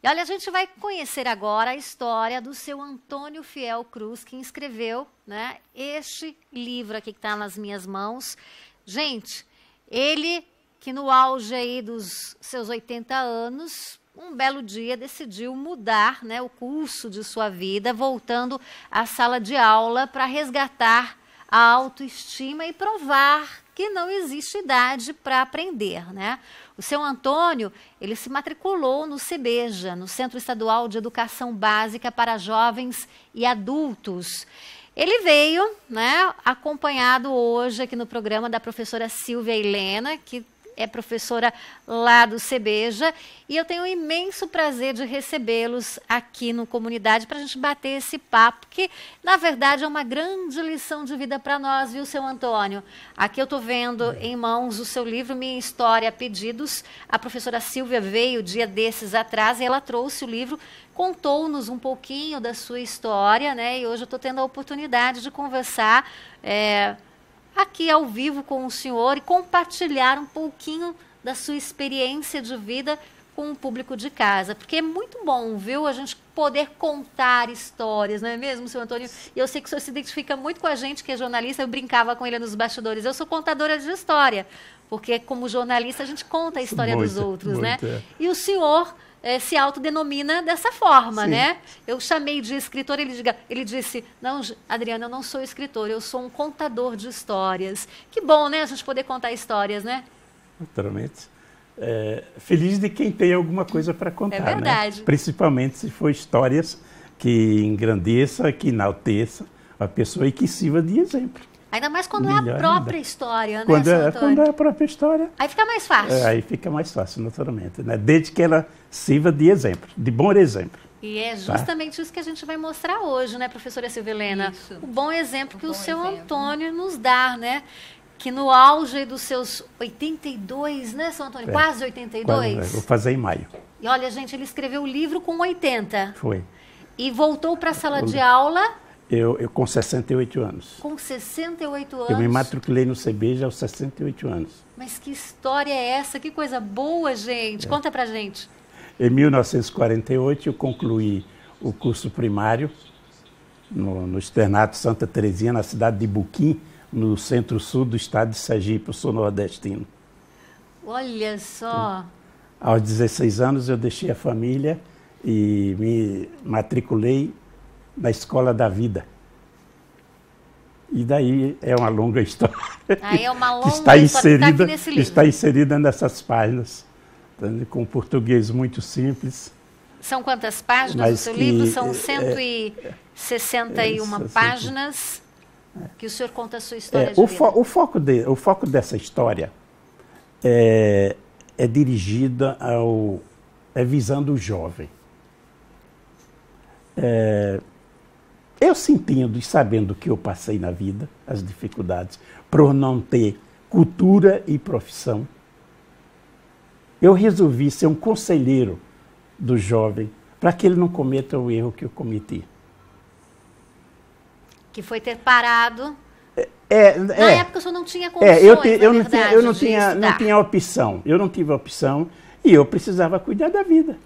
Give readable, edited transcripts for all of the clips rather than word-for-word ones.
E olha, a gente vai conhecer agora a história do seu Antônio Fiel Cruz, que escreveu, né, este livro aqui que está nas minhas mãos. Gente, ele que no auge aí dos seus 80 anos, um belo dia decidiu mudar, né, o curso de sua vida, voltando à sala de aula para resgatar a autoestima e provar que não existe idade para aprender, né? O seu Antônio, ele se matriculou no CEBEJA, no Centro Estadual de Educação Básica para Jovens e Adultos. Ele veio, né, acompanhado hoje aqui no programa da professora Silvia Helena, que é professora lá do CEBEJA, e eu tenho um imenso prazer de recebê-los aqui no Comunidade para a gente bater esse papo, que, na verdade, é uma grande lição de vida para nós, viu, seu Antônio? Aqui eu estou vendo em mãos o seu livro, Minha História a Pedidos. A professora Silvia veio dia desses atrás e ela trouxe o livro, contou-nos um pouquinho da sua história, né? E hoje eu estou tendo a oportunidade de conversar aqui ao vivo com o senhor e compartilhar um pouquinho da sua experiência de vida com o público de casa, porque é muito bom, viu, a gente poder contar histórias, não é mesmo, seu Antônio? E eu sei que o senhor se identifica muito com a gente, que é jornalista, eu brincava com ele nos bastidores, eu sou contadora de história, porque como jornalista a gente conta a história dos outros, né? E o senhor se autodenomina dessa forma, sim, né? Eu chamei de escritor, ele disse, não, Adriana, eu não sou escritor, eu sou um contador de histórias. Que bom, né, a gente poder contar histórias, né? Naturalmente. Feliz de quem tem alguma coisa para contar, é verdade, né? Principalmente se for histórias que engrandeça, que enalteça a pessoa e que sirva de exemplo. Ainda mais quando é a própria história, né, quando é a própria história. Aí fica mais fácil. Aí fica mais fácil, naturalmente, né? Desde que ela sirva de exemplo, de bom exemplo. E é justamente isso que a gente vai mostrar hoje, né, professora Silvia Helena? Isso. O bom exemplo que o seu Antônio nos dá, né? Que no auge dos seus 82, né, seu Antônio? Quase 82. Quase, vou fazer em maio. E olha, gente, ele escreveu o livro com 80. Foi. E voltou para a sala de aula... Eu com 68 anos. Com 68 anos? Eu me matriculei no CEBEJA aos 68 anos. Mas que história é essa? Que coisa boa, gente. Conta pra gente. Em 1948, eu concluí o curso primário no Externato Santa Terezinha, na cidade de Buquim, no centro-sul do estado de Sergipe, eu sou nordestino. Olha só. Aos 16 anos, eu deixei a família e me matriculei na Escola da Vida. E daí é uma longa história. Aí é uma longa história história que está aqui nesse livro. Está inserida nessas páginas, com português muito simples. São quantas páginas do seu livro? São 161 páginas que o senhor conta a sua história de vida. O foco dessa história é dirigida visando o jovem. Eu sentindo e sabendo que eu passei na vida, as dificuldades, por não ter cultura e profissão, eu resolvi ser um conselheiro do jovem para que ele não cometa o erro que eu cometi. Que foi ter parado. Na época o senhor não tinha condições, eu não tinha opção. Eu não tive opção e eu precisava cuidar da vida.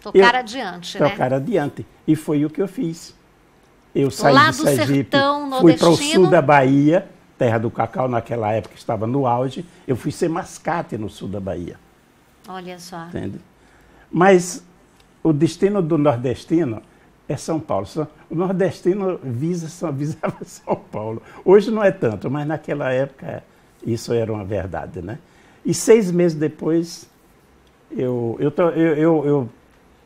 Tocar adiante, né? Tocar adiante. E foi o que eu fiz. Eu saí lá de Sergipe, sertão, fui para o sul da Bahia, terra do cacau, naquela época estava no auge. Eu fui ser mascate no sul da Bahia. Olha só. Entende? Mas o destino do nordestino é São Paulo. O nordestino visava São Paulo. Hoje não é tanto, mas naquela época isso era uma verdade, né? E 6 meses depois, eu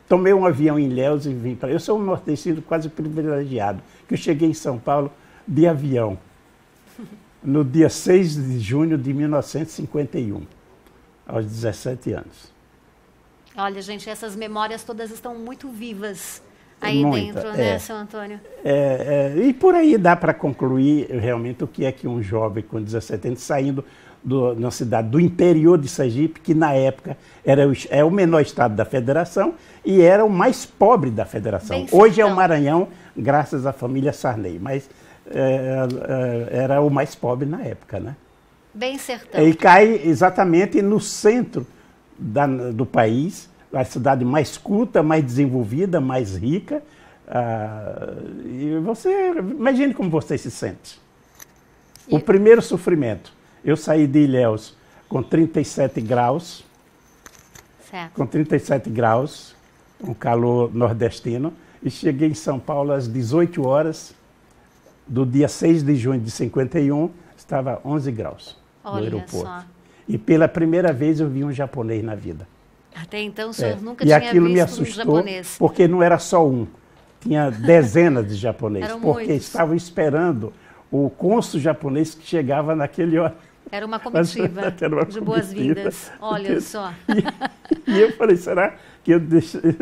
tomei um avião em Ilhéus e vim para... Eu sou um nordestino quase privilegiado, que eu cheguei em São Paulo de avião, no dia 6 de junho de 1951, aos 17 anos. Olha, gente, essas memórias todas estão muito vivas aí dentro, né, seu Antônio? E por aí dá para concluir realmente o que é que um jovem com 17 anos saindo na cidade do interior de Sergipe, que na época é o menor estado da federação e era o mais pobre da federação. Hoje é o Maranhão, graças à família Sarney, mas era o mais pobre na época, né? Bem sertão. E cai exatamente no centro do país, a cidade mais culta, mais desenvolvida, mais rica. E você, imagine como você se sente. O primeiro sofrimento, eu saí de Ilhéus com 37 graus, certo. Com 37 graus, um calor nordestino, e cheguei em São Paulo às 18 horas do dia 6 de junho de 51, estava 11 graus no aeroporto. Só. E pela primeira vez eu vi um japonês na vida. Até então o senhor nunca tinha visto me assustou, um japonês. Porque não era só um, tinha dezenas de japoneses, Eram porque muitos. estavam esperando o cônsul japonês que chegava naquele hora. Era uma comitiva de boas-vindas. Olha só. E eu falei, será que eu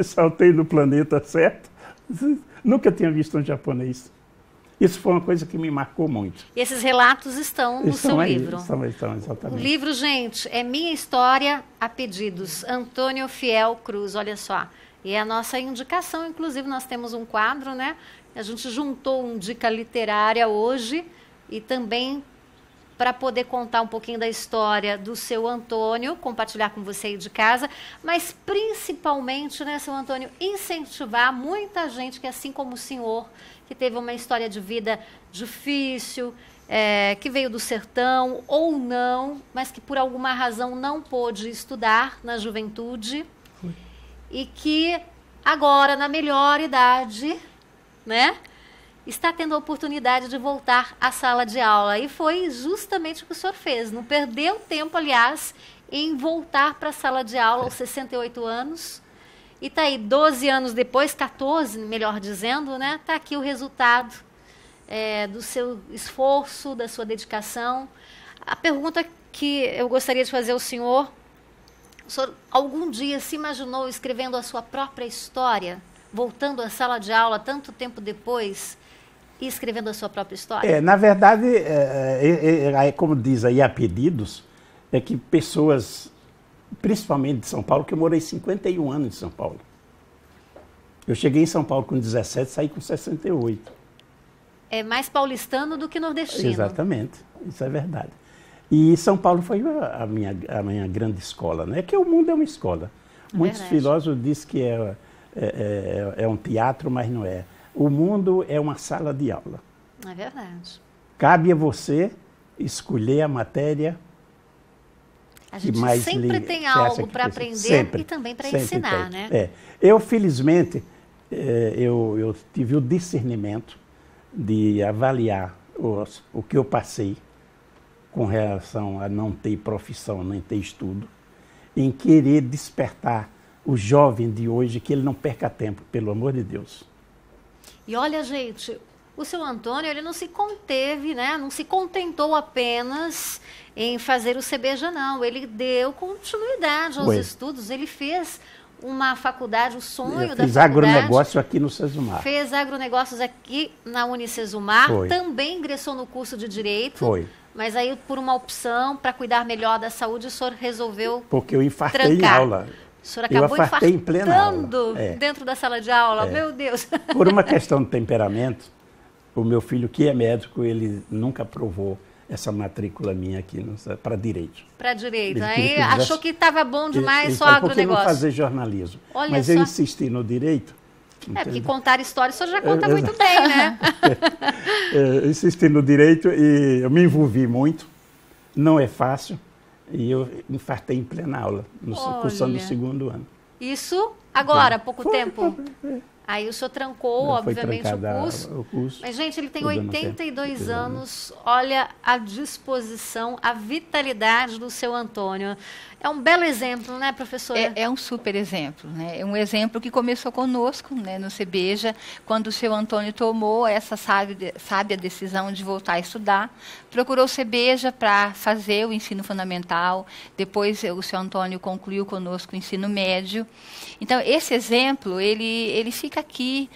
saltei no planeta certo? Nunca tinha visto um japonês. Isso foi uma coisa que me marcou muito. Esses relatos estão no seu livro. Estão, exatamente. O livro, gente, é Minha História a Pedidos, Antônio Fiel Cruz, olha só. E é a nossa indicação, inclusive nós temos um quadro, né? A gente juntou um Dica Literária hoje e também para poder contar um pouquinho da história do seu Antônio, compartilhar com você aí de casa, mas principalmente, né, seu Antônio, incentivar muita gente que, assim como o senhor, que teve uma história de vida difícil, que veio do sertão ou não, mas que por alguma razão não pôde estudar na juventude e que agora, na melhor idade, né, está tendo a oportunidade de voltar à sala de aula. E foi justamente o que o senhor fez. Não perdeu tempo, aliás, em voltar para a sala de aula aos 68 anos. E está aí, 12 anos depois, 14, melhor dizendo, né? Está aqui o resultado do seu esforço, da sua dedicação. A pergunta que eu gostaria de fazer ao senhor: o senhor algum dia se imaginou escrevendo a sua própria história, voltando à sala de aula tanto tempo depois e escrevendo a sua própria história? Na verdade, como diz aí, a pedidos, é que pessoas, principalmente de São Paulo, que eu morei 51 anos em São Paulo. Eu cheguei em São Paulo com 17, saí com 68. É mais paulistano do que nordestino. Exatamente, isso é verdade. E São Paulo foi a minha grande escola, né? Que o mundo é uma escola. Muitos filósofos dizem que é um teatro, mas não é. O mundo é uma sala de aula. É verdade. Cabe a você escolher a matéria. A gente sempre tem algo para aprender e também para ensinar, né? Eu, felizmente, eu tive o discernimento de avaliar o que eu passei com relação a não ter profissão, nem ter estudo, em querer despertar o jovem de hoje que ele não perca tempo, pelo amor de Deus. E olha, gente, o seu Antônio, ele não se conteve, né? Não se contentou apenas em fazer o CBJ, não. Ele deu continuidade aos estudos, ele fez uma faculdade, o sonho da faculdade. Fiz agronegócio aqui no Sesumar. Fez agronegócios aqui na Unicesumar, também ingressou no curso de Direito. Foi. Mas aí, por uma opção, para cuidar melhor da saúde, o senhor resolveu porque eu infartei em aula. O senhor acabou infartando dentro da sala de aula, meu Deus. Por uma questão de temperamento, o meu filho, que é médico, ele nunca aprovou essa matrícula minha aqui para Direito. Para Direito. Aí achou que estava bom demais só agronegócio. Por que não fazer jornalismo? Olha mas só. eu insisti no Direito. Porque contar história o senhor já conta muito bem, né? Eu insisti no Direito e eu me envolvi muito. Não é fácil. E eu infartei em plena aula, cursando o segundo ano. Isso agora, há pouco tempo? Aí o senhor trancou, obviamente, o curso. Mas, gente, ele tem 82 anos. Olha a disposição, a vitalidade do seu Antônio. É um belo exemplo, né, professora? É um super exemplo, né? É um exemplo que começou conosco, né, no CBJ, quando o seu Antônio tomou essa sábia decisão de voltar a estudar. Procurou o CBJ para fazer o ensino fundamental. Depois, o seu Antônio concluiu conosco o ensino médio. Então, esse exemplo, ele fica fica aqui,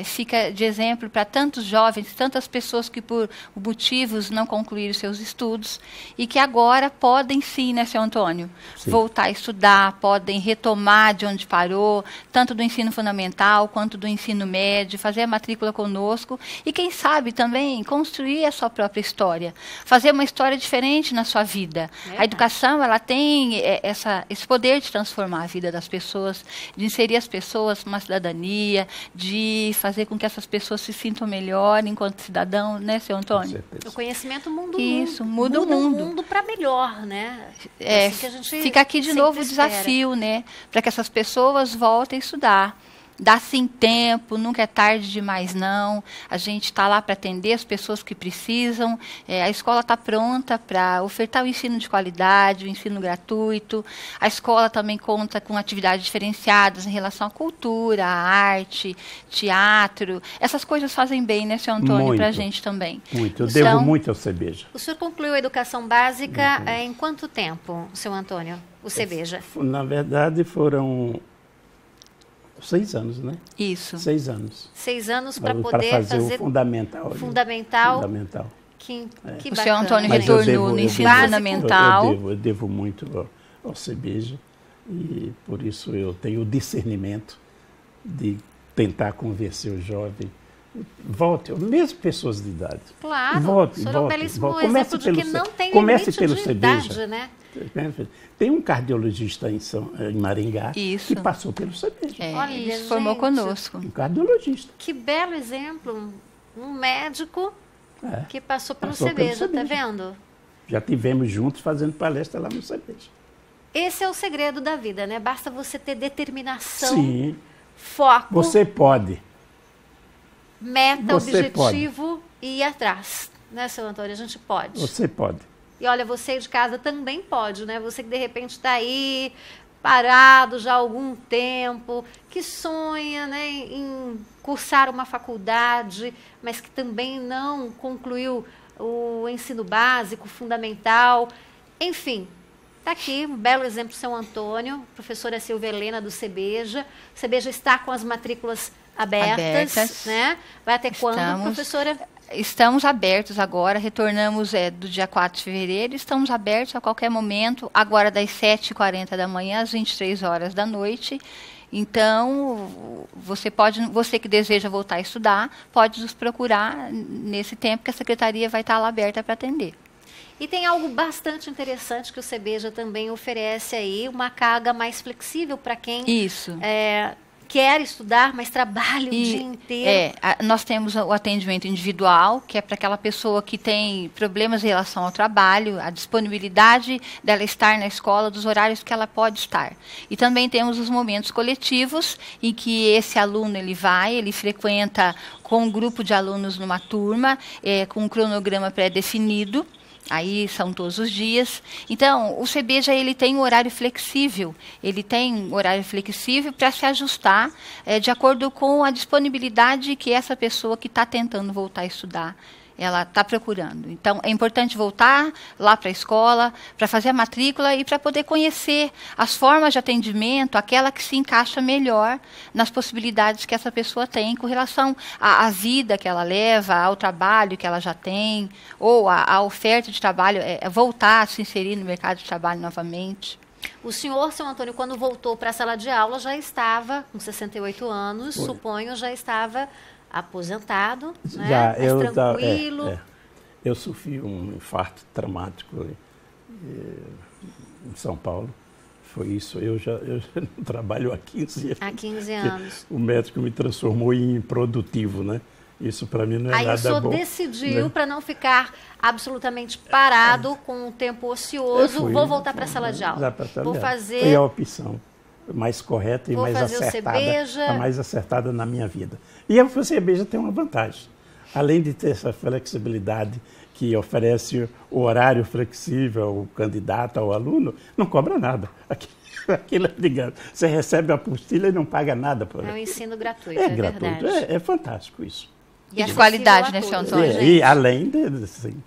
fica de exemplo para tantos jovens, tantas pessoas que por motivos não concluíram seus estudos e que agora podem sim, né, seu Antônio, Sim. voltar a estudar, podem retomar de onde parou, tanto do ensino fundamental quanto do ensino médio, fazer a matrícula conosco e, quem sabe, também construir a sua própria história, fazer uma história diferente na sua vida. A educação, ela tem esse poder de transformar a vida das pessoas, de inserir as pessoas numa cidadania, de fazer com que essas pessoas se sintam melhor enquanto cidadão, né, seu Antônio? O conhecimento muda o Isso, mundo. muda o mundo para melhor, né? Assim que a gente fica aqui de novo o espera. desafio, né, para que essas pessoas voltem a estudar. Dá sim tempo, nunca é tarde demais não. A gente está lá para atender as pessoas que precisam. A escola está pronta para ofertar o ensino de qualidade, o ensino gratuito. A escola também conta com atividades diferenciadas em relação à cultura, à arte, teatro. Essas coisas fazem bem, né, seu Antônio, para a gente também. Muito, eu devo muito ao CEBEJA. O senhor concluiu a educação básica em quanto tempo, seu Antônio, o CEBEJA? Na verdade, foram 6 anos, né? Isso. 6 anos. 6 anos para poder fazer o fazer fundamental. Fundamental. Que o bacana. senhor Antônio Mas retornou no ensino fundamental. Eu devo muito ao CEBEJA e por isso eu tenho o discernimento de tentar convencer o jovem. Volte, mesmo pessoas de idade. Claro, volte, o senhor é um belíssimo exemplo de que não tem limite de idade, né? Tem um cardiologista em Maringá Isso. que passou pelo CEBEJA. Olha, Ele se formou gente, conosco. Um cardiologista. Que belo exemplo. Um médico que passou pelo Passou pelo CEBEJA, tá CEBEJA. vendo? Já tivemos juntos fazendo palestra lá no CEBEJA. Esse é o segredo da vida, né? Basta você ter determinação, Sim, foco, você pode. meta, você objetivo e ir atrás. Né, seu Antônio? A gente pode. Você pode. E olha, você de casa também pode, né? Você que de repente está aí parado já há algum tempo, que sonha, né, em cursar uma faculdade, mas que também não concluiu o ensino básico, fundamental. Enfim, está aqui um belo exemplo, seu Antônio, professora Silvia Helena do CEBEJA. O CEBEJA está com as matrículas abertas. Né? Vai até quando, professora? Estamos abertos agora, retornamos do dia 4 de fevereiro, estamos abertos a qualquer momento, agora das 7h40 da manhã às 23 horas da noite. Então, você que deseja voltar a estudar, pode nos procurar nesse tempo que a secretaria vai estar lá aberta para atender. E tem algo bastante interessante que o CEBEJA também oferece aí, uma carga mais flexível para quem quer estudar, mas trabalha o dia inteiro. Nós temos o atendimento individual, que é para aquela pessoa que tem problemas em relação ao trabalho, a disponibilidade dela estar na escola, dos horários que ela pode estar. E também temos os momentos coletivos, em que esse aluno ele frequenta com um grupo de alunos numa turma, com um cronograma pré-definido. Aí são todos os dias. Então, o CEBEJA ele tem um horário flexível. Ele tem um horário flexível para se ajustar de acordo com a disponibilidade que essa pessoa que está tentando voltar a estudar, ela está procurando. Então, é importante voltar lá para a escola, para fazer a matrícula e para poder conhecer as formas de atendimento, aquela que se encaixa melhor nas possibilidades que essa pessoa tem com relação à vida que ela leva, ao trabalho que ela já tem, ou à oferta de trabalho, voltar a se inserir no mercado de trabalho novamente. O senhor, seu Antônio, quando voltou para a sala de aula, já estava, com 68 anos, suponho, já estava aposentado, né? Mais tranquilo. Eu sofri um infarto traumático em São Paulo. Foi isso. Eu já não trabalho há 15 anos. Há 15 anos. O médico me transformou em improdutivo, né? Isso para mim não é nada bom. Aí o senhor decidiu, para não ficar absolutamente parado, com o tempo ocioso, vou voltar para a sala de aula. Vou fazer... Foi a opção mais correta e mais acertada, a mais acertada na minha vida. E o CEBEJA tem uma vantagem. Além de ter essa flexibilidade que oferece o horário flexível ao candidato, ao aluno, não cobra nada. Aquilo é ligado. Você recebe a apostila e não paga nada por ela. É um ensino gratuito, é gratuito. Verdade. É fantástico isso. E de qualidade, né, senhor Antônio? E além de... Assim,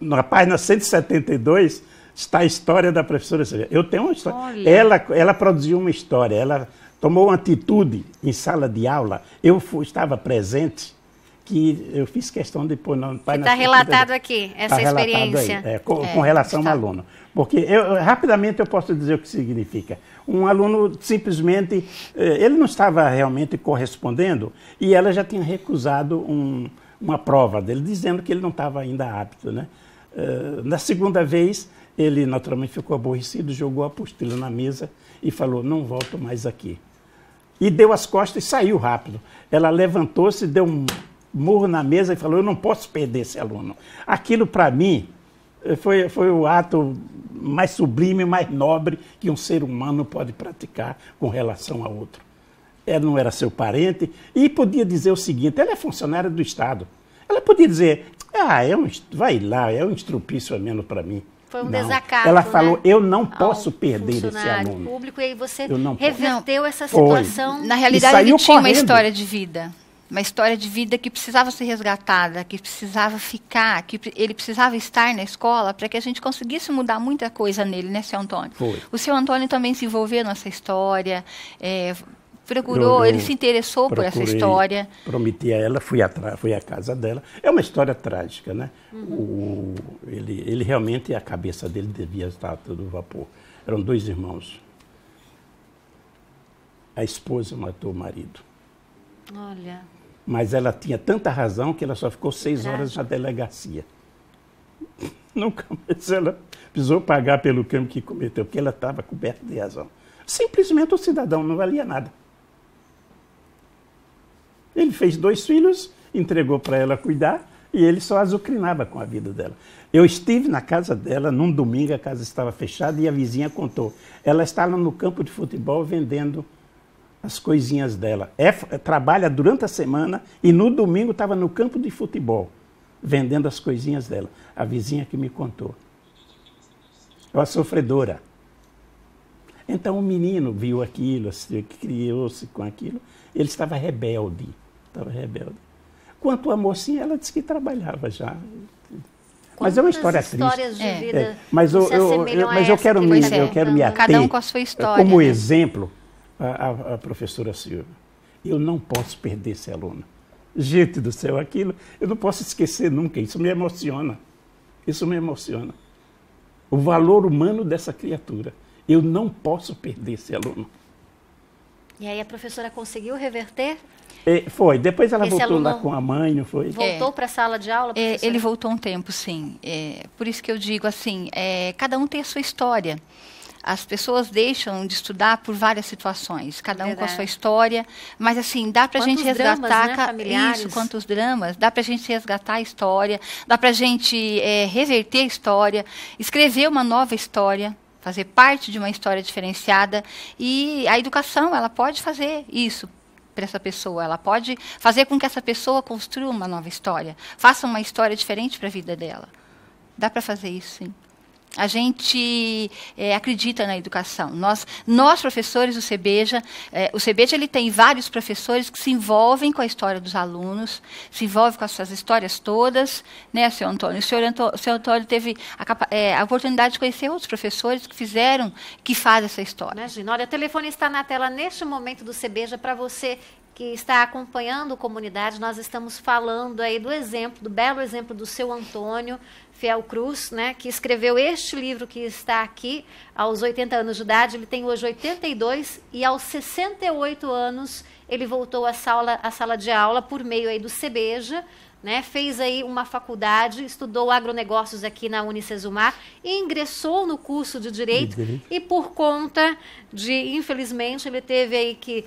na página 172... está a história da professora Silvia. Eu tenho uma história. Ela produziu uma história. Ela tomou uma atitude em sala de aula, estava presente, que eu fiz questão de pôr no pai. Está relatado aqui, essa experiência. Aí, com relação ao aluno. Porque, rapidamente, eu posso dizer o que significa. Um aluno, simplesmente, ele não estava realmente correspondendo e ela já tinha recusado uma prova dele, dizendo que ele não estava ainda apto, né? Na segunda vez, ele naturalmente ficou aborrecido, jogou a apostila na mesa e falou, não volto mais aqui. E deu as costas e saiu rápido. Ela levantou-se, deu um murro na mesa e falou, eu não posso perder esse aluno. Aquilo, para mim, foi o ato mais sublime, mais nobre que um ser humano pode praticar com relação a outro. Ela não era seu parente e podia dizer o seguinte, ela é funcionária do Estado. Ela podia dizer, vai lá, é um estrupício a menos para mim. Foi um desacato, ela falou, né? Eu não posso perder esse aluno. Público, e aí você não reverteu essa situação. Na realidade, ele tinha uma história de vida. Uma história de vida que precisava ser resgatada, que precisava ficar, que ele precisava estar na escola para que a gente conseguisse mudar muita coisa nele, né, seu Antônio? Foi. O seu Antônio também se envolveu nessa história, ele se interessou por essa história. Prometi a ela, fui à casa dela. É uma história trágica, né? Ele realmente, a cabeça dele devia estar todo vapor. Eram 2 irmãos. A esposa matou o marido. Olha. Mas ela tinha tanta razão que ela só ficou 6 horas na delegacia. Nunca mais ela precisou pagar pelo crime que cometeu, porque ela estava coberta de razão. Simplesmente o cidadão não valia nada. Ele fez 2 filhos, entregou para ela cuidar e ele só azucrinava com a vida dela. Eu estive na casa dela num domingo, a casa estava fechada e a vizinha contou. Ela estava no campo de futebol vendendo as coisinhas dela. Trabalha durante a semana e no domingo estava no campo de futebol, vendendo as coisinhas dela. A vizinha que me contou. É uma sofredora. Então o menino viu aquilo, criou-se com aquilo, ele estava rebelde. Quanto à mocinha, ela disse que trabalhava já. Mas é uma história triste. De vida mas eu quero me ater, cada um com a sua história, como né? exemplo, a professora Silvia. Eu não posso perder esse aluno. Gente do céu, aquilo, eu não posso esquecer nunca. Isso me emociona. O valor humano dessa criatura. Eu não posso perder esse aluno. E aí a professora conseguiu reverter? Foi. Depois ela Esse voltou aluno lá com a mãe, não foi? Voltou para a sala de aula, professora? Ele voltou um tempo, sim. Por isso que eu digo assim, cada um tem a sua história. As pessoas deixam de estudar por várias situações, cada um com a sua história, mas assim, dá para a gente resgatar quantos dramas, dá para a gente resgatar a história, dá para a gente reverter a história, escrever uma nova história, fazer parte de uma história diferenciada, e a educação, ela pode fazer isso para essa pessoa, ela pode fazer com que essa pessoa construa uma nova história, faça uma história diferente para a vida dela. Dá para fazer isso, sim. A gente acredita na educação. Nós professores do CEBEJA, o CEBEJA ele tem vários professores que se envolvem com a história dos alunos, se envolvem com essas histórias todas, né, seu Antônio? O senhor Antônio teve a oportunidade de conhecer outros professores que fazem essa história. Imagina, olha, o telefone está na tela neste momento do CEBEJA para você que está acompanhando a comunidade. Nós estamos falando aí do belo exemplo do seu Antônio Fiel Cruz, né, que escreveu este livro que está aqui aos 80 anos de idade. Ele tem hoje 82 e aos 68 anos ele voltou à sala de aula por meio aí do CEBEJA, né, fez aí uma faculdade, estudou agronegócios aqui na Unicesumar e ingressou no curso de Direito e por conta de, infelizmente, ele teve aí que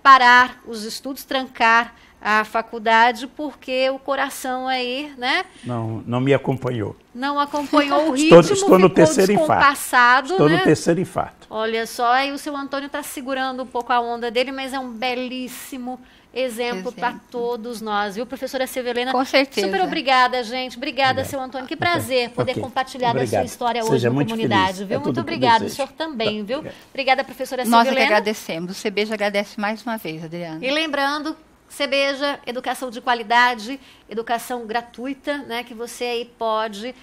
parar os estudos, trancar a faculdade, porque o coração aí, né? Não me acompanhou. Não acompanhou o ritmo, estou no terceiro infarto. Estou no terceiro infarto. Olha só, aí o seu Antônio está segurando um pouco a onda dele, mas é um belíssimo exemplo para todos nós, viu, professora Silvelena? Com certeza. Super obrigada, gente. Obrigada, seu Antônio. Que prazer poder compartilhar da sua história hoje na comunidade, viu? Muito obrigada. O senhor também, viu? Obrigada, professora Silvelena. Nós que agradecemos. O CEBEJA agradece mais uma vez, Adriana. E lembrando, CBEJA, educação de qualidade, educação gratuita, né, que você aí pode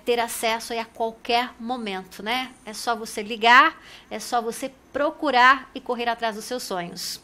ter acesso aí a qualquer momento, né? É só você ligar, é só você procurar e correr atrás dos seus sonhos.